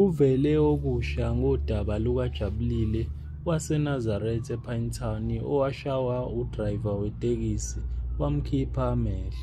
Kuvele okusha ngodaba lukaJabulile waseNazaretha ePinetown owashawa udrayiva wetekisi wamkhipha amehlo.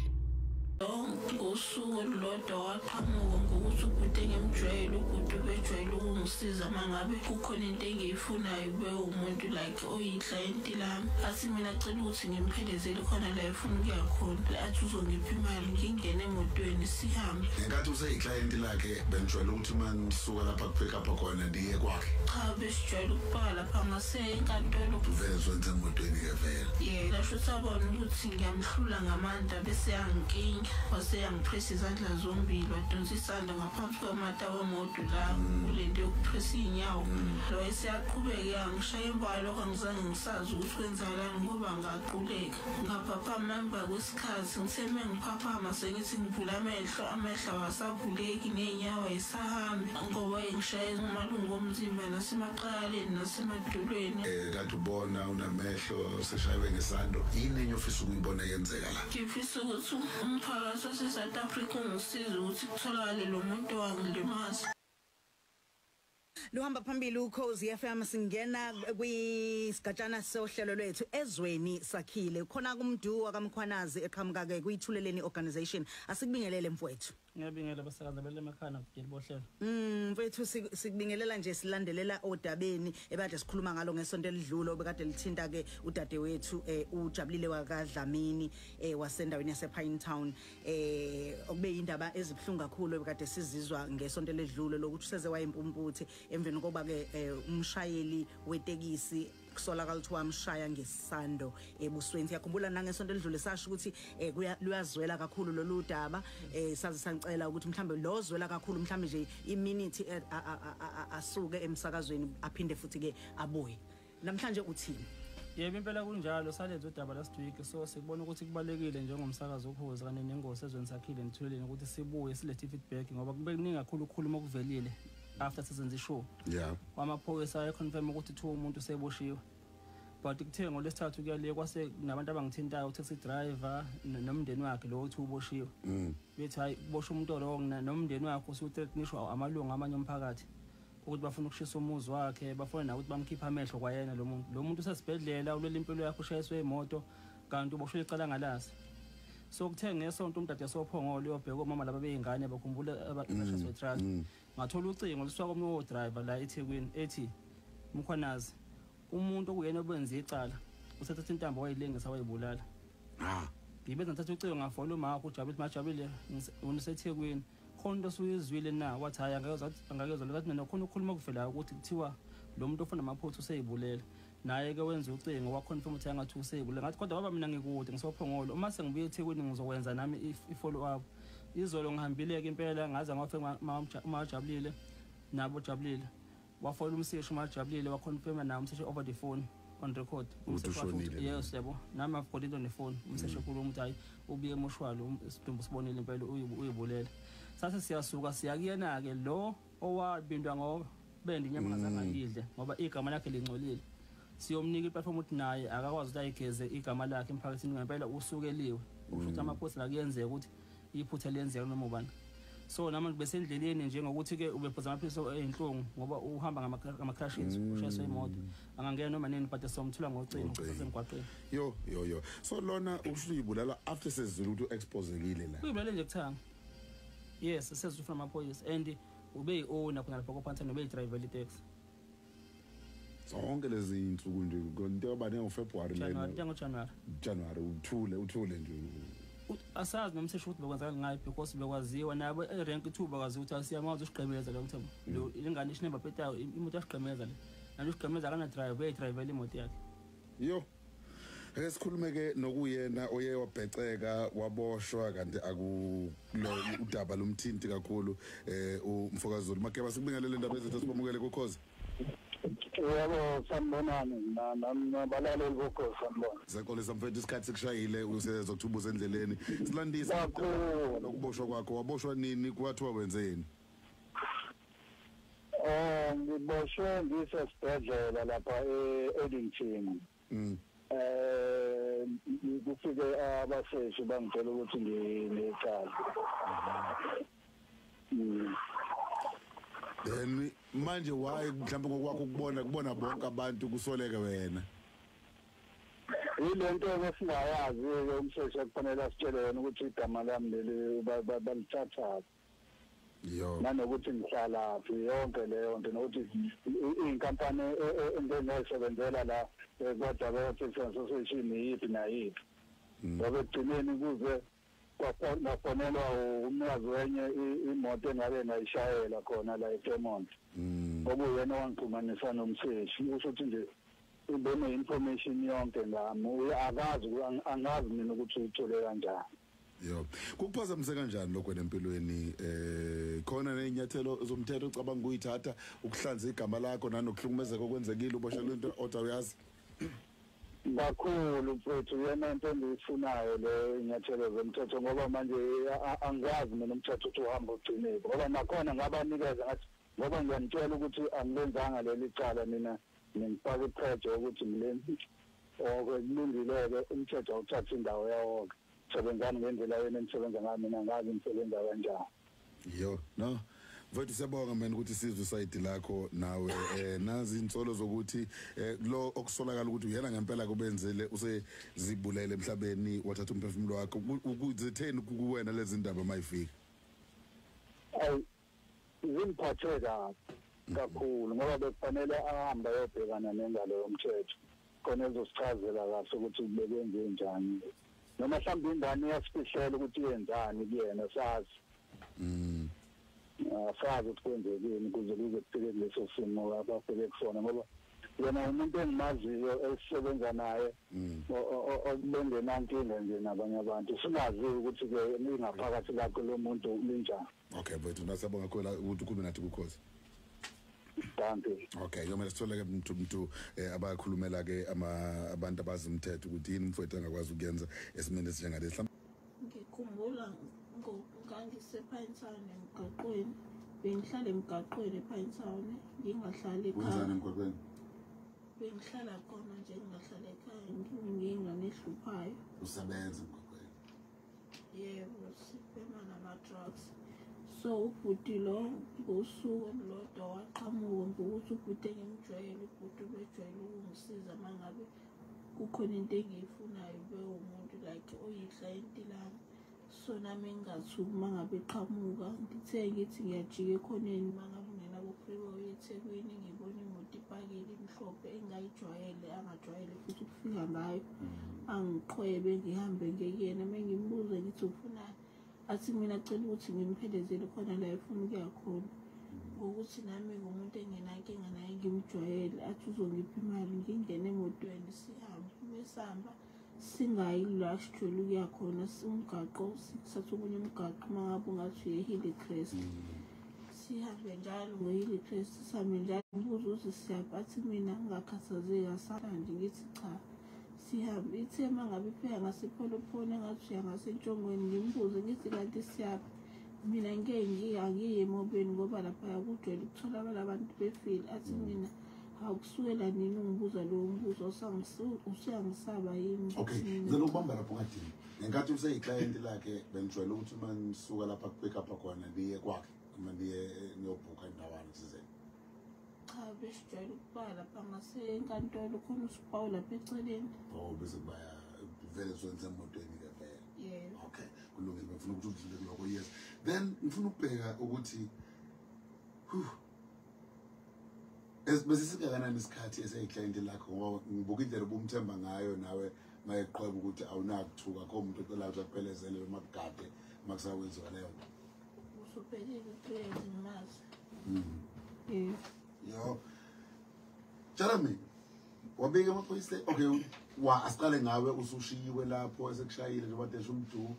Ngosuku olulodwa waqhamuka ngokuthi ubhuti engimjwayele, ubhuti ubejwayele ukungisiza uma ngabe kukhona into engiyifunayo kube umuntu like oyiklayenti lami. Athi mina acela ukuthi ngimphelezele khona la efuna ukuya khona, athi uzongipha imali ngingene emotweni sihambe. Ngenkathi useyiklayenti lakhe benijwayele ukuthi uma nisuka lapha ku-pick up khona ndiye kwakhe? Cha, besijwayele ukubhala lapha ngasenkantolo. Vele wenze emotweni-ke vele? Yeah, lasho sabona ukuthi ngiyamhlula ngamandla bese yanginkinga. Wase yangipressa izandla zombili wadonsa isandla ngaphansi kwamata wemoto la kulento yokupressa iy'nyawo. Lo eseyaqhubeka yangishaya emva lokho angizange ngisazi ukuthi kwenzakalani ngoba ngaquleka. Ngaphaphama emva kwesikhathi ngiseme ngiphaphama sengithi ngivula amehlo awasavuleki ney'nyawo ayisahambi ngoba ngishaya umalungu omzimba nasemaqaleni nasemadolweni. Kanti ubona unamehlo seshaywe ngesando, yini enye ofisa ukuyibona yenzeka la? Ngifisa ukuthi umphakathi wase-South Africa ungisize ukuthi kutholakale lo muntu owangilimaza. Luhamba phambili uKhozi FM, singena kwisigatshana sohlelo lwethu Ezweni Sakhile. Khona kumdu wakamkhwanazi eqhamuka ke kuyithuleleni organization. Asikubingelele mfowethu. Ngiyabingelela basakazi bele emakhaya ngidela bohlelo. Mfowethu sikubingelela nje silandelela odabeni ebade sikhuluma ngalo ngesonto elidlule obekade lithinta ke udadewethu uJabulile wakaDlamini wasendaweni yasePinetown okube indaba ezibhlungu kakhulu obekade sizizwa ngesonto elidlule lokuthi useze wayimpumputhe emveni kokuba ke umshayeli wetekisi kusolakala ukuthi wamshaya ngesando ebusweni. Siyakhumbula nangesonto elidlule sasho ukuthi luyazwela kakhulu lolu daba saze sancela ukuthi mhlambe lozwela kakhulu mhlambe nje iminute asuke emsakazweni aphinde futhi ke abuye. Namhlanje uthini? Yebo impela kunjalo salenza udaba last week, so sikubona ukuthi kubalekile njengomsakazo ukhozi kanye nengosi Ezweni Sakhile nithuleleni ukuthi sibuye silethe feedback ngoba kube kuningi kakhulu ukukhuluma okuvelile after season show. Yeah. Kwamaphoyisa ayaconfirm ukuthi 2 umuntu seboshiwe. But kuthe ngolesithathu kuyale kwase nabantu abangithintayo taxi driver nomndeni wakhe lo uthi uboshiwe. Bethi hayi bosha umuntu lo nomndeni wakhe usuthreatenishwa amalungu amanye omphakathi ukuthi bafuna ukushisa umuzi wakhe, bafuna na ukuthi bamkhipha amehlo kwayena lo muntu. Lo muntu usesibhedlela ulela impilo yakhe ushayiswe imoto kanti uboshwe icala ngalazi. So kuthe ngesonto umdade yasophongolo uyobheka omama laba beyingane bakhumbula abashayiswe truck. Ngathola ucingo luswa komnye driver la eThekwini ethi Mkhwanazi umuntu okuyena obenze icala usethatha intambo wayilengisa wayibulala. Ngibenza ntatha ucingo ngafona uma uJabulile Majabulile uniseThekwini khona into suyizwile na wathi hayi angakezwa lekathi mina khona ukukhuluma kuvela ukuthi kuthiwa lo muntu ofuna amaphuthu useyibulela naye ke wenza ucingo waconfirm ukuthi angathi useyibulela ngathi kodwa baba mina ngikude ngisophongolo uma sengibuye eThekwini ngizokwenza nami i-follow up. Izolo ngihambile ke impela ngaze ngafika uMajabulile nabo Jabulile wafona umseshi uMajabulile waconfirm na umseshi over the phone on record umseshi. Yes yebo nami I've got it on the phone umseshi kulo umuntu hayi ubiye emoshwalo isidumbu sibonile impela uyibulela. Sase siyasuka siyakuyena ke lo owabindwa ngobende inyama ngazangayidle ngoba igama lakhe lingcolile. Siyomnika iplatform ukuthi naye akakwazi ukuthi ayigeze igama lakhe emphakathini ngempela usukeliwe ukuthi amaphoyisa la kuyenzeka ukuthi iphutha lenzeka noma ubani. So nami besendleleni njengokuthi ke ubephuza amaphiliso eyinhlungu ngoba uhamba ngama crashes ushayiswa imoto angangena noma nini but somthula ngocingo sasemgwaqeni. Yo so lona usuyibulala after sezizwe ukuthi uexposekile la? Uyibulale nje kuthanga. Yes sezizwe from amaphoyisa and ube owner khona lapha kophansi nobe driver le taxi. Zonke lezi insuku nje into yoba ngoFebruary January uthule nje. Asazi nomseshi ukuthi bekwenzakala ngayo because bekwaziwa nabo erank 2 bakwazi ukuthi asiyamazi usiqhemeza lo mthembu lo ingane ishinamba phetayo imoto yasiqhemeza le nalo usiqhemeza kana driver imoto yakhe. Yo ake sikhulume ke nokuyena oye wabheceka waboshwa kanti akulo udaba lomthinti kakhulu umfokazulu Makeba sikubingelele indaba ezethu sibamukele kuKhozi. Yebo sanibonani nabalali boKhozi sanibona. Siyaxolisa mfethu isikhathi sikushayile useza ukuthubuza endleleni silandisa ukuboshwa kwakho waboshwa nini kwathiwa wenzeni? Ngiboshwe ngisesibhedlela lapha eEdington. Kufike abaseshi bangitshela ukuthi nginecala. then manje why mhlawumbe ngokwakho kubona bonke abantu kusoleke wena yilento esingayazi-ke umsheshe kufanele asitshele yona ukuthi igama lami leli balithatha yo nanokuthi ngihlala phi yonke leyo nto nokuthi iy'nkampani engingayisebenzela la kwa-Directors Association yiphi nayiphi ngoba ekugcineni kuze kwafonelwa umnikazi wenye imoto engabe ngayishayela khona la eFremont okuyena owangixhumanisa nomseshi usho ukuthi nje ubone information yonke ngami angazi mina ukuthi uthole kanjani. Yo kukuphazamisa kanjani lokho empilweni khona nenyathelo zomthetho ucabanga ukuyithatha ukuhlanza igama lakho nanokuhlukumezeka okwenzekile uboshelwe into oda uyazi kakhulu mfowethu yena into engiyifunayo le inyathelo zomthetho ngoba manje angazi mina umthetho ukuthi uhamba ugcinile ngoba nakhona ngabanikeza ngathi ngoba ngiyanitshela ukuthi angilenzanga leli cala mina ngifaka iproject ukuthi ngilenzi okulungileke umthetho awuthatha indawo yawo sebenzani ngendlela yena enisebenza ngayo mina ngazi imisebenza kanjani. Yo no mfowethu siyabonga mina ukuthi sizwe side lakho nawe nazi insolo zokuthi lo okusolakala ukuthi uyena ngempela kubenzele usezibulele emhlabeni wathatha umphefumulo wakho ukuzetheni kuwena lezi ndaba mayifika ay zingiphathe kakhulu ngoba bekufanele ahambe ayobhekana nengalo yomthetho khona ezosichazela kahle ukuthi ubekwenze njani noma mhlawumbe ingane yasifihlela ukuthi yenzani kuyena sazi sazi ukuthi kwenzekeni kuze kufike kuleso simo abafike kusona ngoba yena umuntu engimaziyo esisebenza naye obengenankinga nje nabanye abantu singazi ukuthi-ke ingaphakathi lakho lo muntu linjani. Okay mfowethu nasiyabonga kakhulu ukuthi ukhulume nathi kukhozi. Okay yomela sitholeke umuntu abakhulumela ke abantu abazi umthetho ukuthi yini mfowethu angakwazi ukuyenza esimene esinjengalesi. Ngikhumbula ngangise-Pine Town emgaqweni bengihlala emgaqweni e-Pine Town ngingahlali ekhaya. Wenzani emgaqweni? Bengihlala khona nje ngingahlala ekhaya nginginga nehluphayo. Usebenza emgaqweni? Yebo sibhema nama-drugs. So ubhuti lo ngosuku olulodwa waqhamuka ngokuthi ubhuti engimjwayele ubhuti ubejwayele ukungisiza uma ngabe kukhona into engiyifunayo bewumuntu like oyiklayenti lami. So nami ngingathuki uma ngabe eqhamuka ngithe ngithi ngiyajika ekhoneni uma ngabe ungenabo-freeway eThekwini ngibona imoto ipakile imhlophe engingayijwayele angajwayele futhi ukufika ngayo angiqhwebe ngihambe ngekuyena uma ngimbuza ngithi ufunani athi mina acela ukuthi ngimphelezele khona la efuna ukuya khona ngokuthi nami ngumuntu engenankinga naye ngimjwayele athi uzongipha imali ngingene emotweni sihambe mesihamba singayi la sijwayele ukuya khona umgaqo sikuthatha okunye umgaqo uma ngabe ungathi uye-Hillcrest sihambe njalo ngo-Hillcrest sihambe njalo ngibuza ukuthi siyaphi athi mina ngingakhathazeki asalandi ngithi cha sihambe ithe uma ngabe ifika ngasepholophone engathi uya ngasentsongweni ngimbuze ngithi kanti siyaphi mina angiye emobeni ngoba lapha kujwayele ukutholakala abantu befile athi mina awukusukela nini ungibuza lowo mbuzo usuyangisaba yini. Okay ngizela ukubamba lapho ngadini ngenkathi useyiclient lakhe benijwayele ukuthi uma nisuka lapha ku-pick up khona niye kwakhe uma niyobhukha indawana thizeni? Cha besijwayele ukubhala lapha ngasenkantolo khona usipawu lapha eceleni. Bese kubaya vele sonke emotweni-ke vele. Yeah. Okay kulungile bafuna ukuthi udlule kuloko yes then ngifuna ukubheka ukuthi besisingakanani isikhathi eseyiclient lakho ngoba ngibuka indlela ubumthemba ngayo nawe mayeqhweba ukuthi awunakuthuka kho umuntu ocela ukuthi akuphelezele makugade makusawenziwa leyo nto usuphelile 3 years ngimazi. Yo Jeremy wabika amaphoyisa okay asiqale ngawe usushiyiwe lapho esekushayile njengoba desha umdu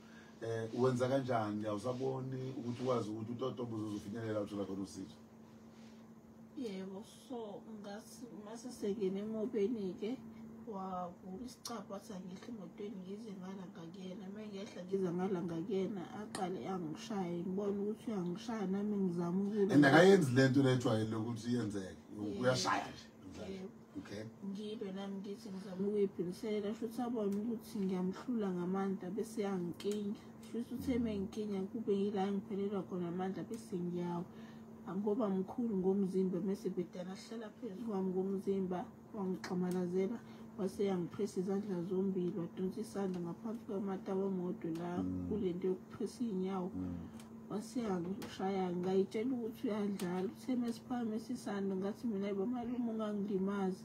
uwenza kanjani awusaboni ukuthi ukwazi ukuthi uTotobo uzofinyelela uthola khona usizo? Yebo so ngathi mase sengene emobeni-ke wavula isicapha athi angihle emotweni ngize ngala ngakuyena uma ngiyehla ngize ngala ngakuyena aqale angishaye ngibona ukuthi uyangishaya nami ngizama ukulwa and akayenzi lento lejwayele ukuthi iyenzeke uyashaya nje. Okay ngibe nami ngithi ngizama ukuyiphilisela shuthi abone ukuthi ngiyamhlula ngamandla bese yangikinya shuthi uthe mengikinya kube yila ngiphelelwa khona amandla bese ngiyawa ngoba mkhulu ngomzimba mase bhedana hlala phezu kwami ngomzimba wangixamalazela wase yangipressa izandla zombili wadonsa isandla ngaphansi kwamata wemoto la kulento yokupressa iy'nyawo wase yangishaya ngayitshela ukuthi uyadlala uthe mesiphakame isisando ngathi mina bamalume ungangilimazi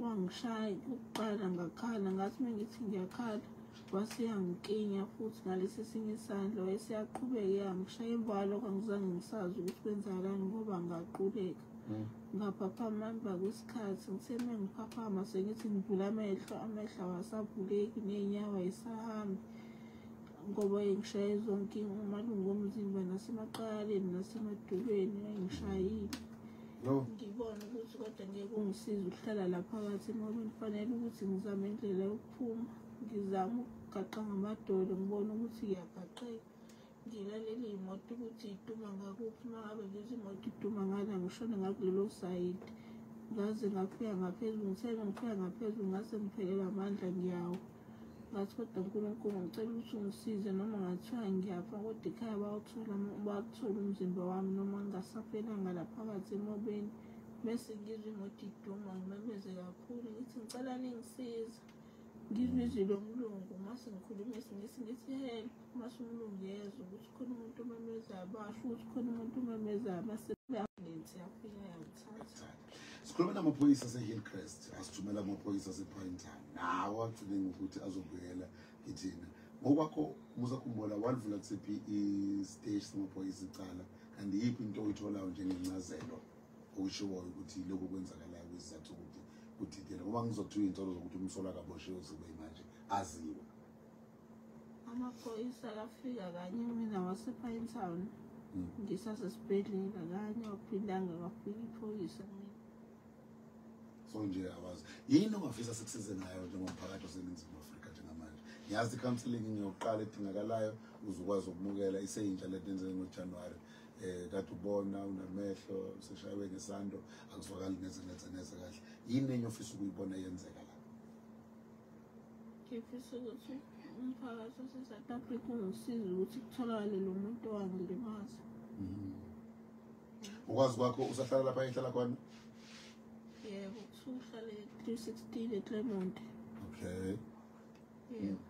wangishaya ukuqala ngakhala ngathi uma ngithi ngiyakhala wase yangikinya futhi ngalesi esinye isandla wayeseyaqhubeka yangishaya emva kwalokho angizange ngisazi ukuthi kwenzakalani ngoba ngaquleka ngaphaphama emva kwesikhathi ngithe uma ngiphaphama sengithi ngivula amehlo awasavuleki ney'nyawo ayisahambi ngoba ngishaya zonke amalungu omzimba nasemaqaleni nasemadolweni ayingishayile ngibona ukuthi kodwa ngeke ungisize ukuhlala la phakathi ngoba kufanele ukuthi ngizame indlela yokuphuma ngizame ukugaqa ngamadolo ngibona ukuthi ngiyagaqeka ngilalele iy'moto ukuthi iduma ngakuphi uma ngabe lezi imoto iduma ngala ngishone ngakulelo sayidi ngaze ngafika ngaphezulu ngithele ngifika ngaphezulu ngase ngiphelelwa amandla ngiyawo ngathi kodwa uNkulunkulu ngicela ukuthi ungisize noma ngathiwa ngiyafa kodwa ekhaya bawuthola umzimba wami noma ngingasaphelanga la phakathi emobeni bese ngizwe imoto iduma ngimemeze kakhulu ngithi ngicela ningisize ngizwe izwi lomlungu mase ngikhuluma isingisi ngithi help mase umlungu yezwa ukuthi khona umuntu omemezayo basho ukuthi khona umuntu omemezayo mase i-ambulensi yafika yangithatha. Sikhuluma namaphoyisa ase-Hillcrest asithumela amaphoyisa ase-Pinetown nawo agcine ukuthi azobuyela kithina ngokwakho musakhumbula walivula kusiphi i-stage samaphoyisa icala kanti yiphi into oyitholayo njengencazelo okushiwoyo ukuthi lokhu kwenzakalayo kwisizathu ukuthi yena ngoba ngizothiwa iy'nsolo zokuthi umsola kaboshiwe sebe manje aziwe amaphoyisa afika kanye mina wase-Pinetown ngisasesibhedlela kanye waphindanga kwafika iphoyisa mina so nje abazi yini ongafisa sikusize nayo njengomphakathi waseNingizimu Afrika njengamanje ngiyazi i-counselling ngiyoqala edingakalayo uzokwazi ukumukela iseyintsha letenzeke ngoJanuwari kade ubona unamehlo useshaywe ngesando akuzwakali neze kahle yini enye ofisa ukuyibona yenzeka la ngifisa ukuthi umphakathi wase-South Africa ungisize ukuthi kutholakale lo muntu owangilimaza ukwazi kwakho usahlala lapha ehlala khona yebo uhlale 316 eClermont okay yebo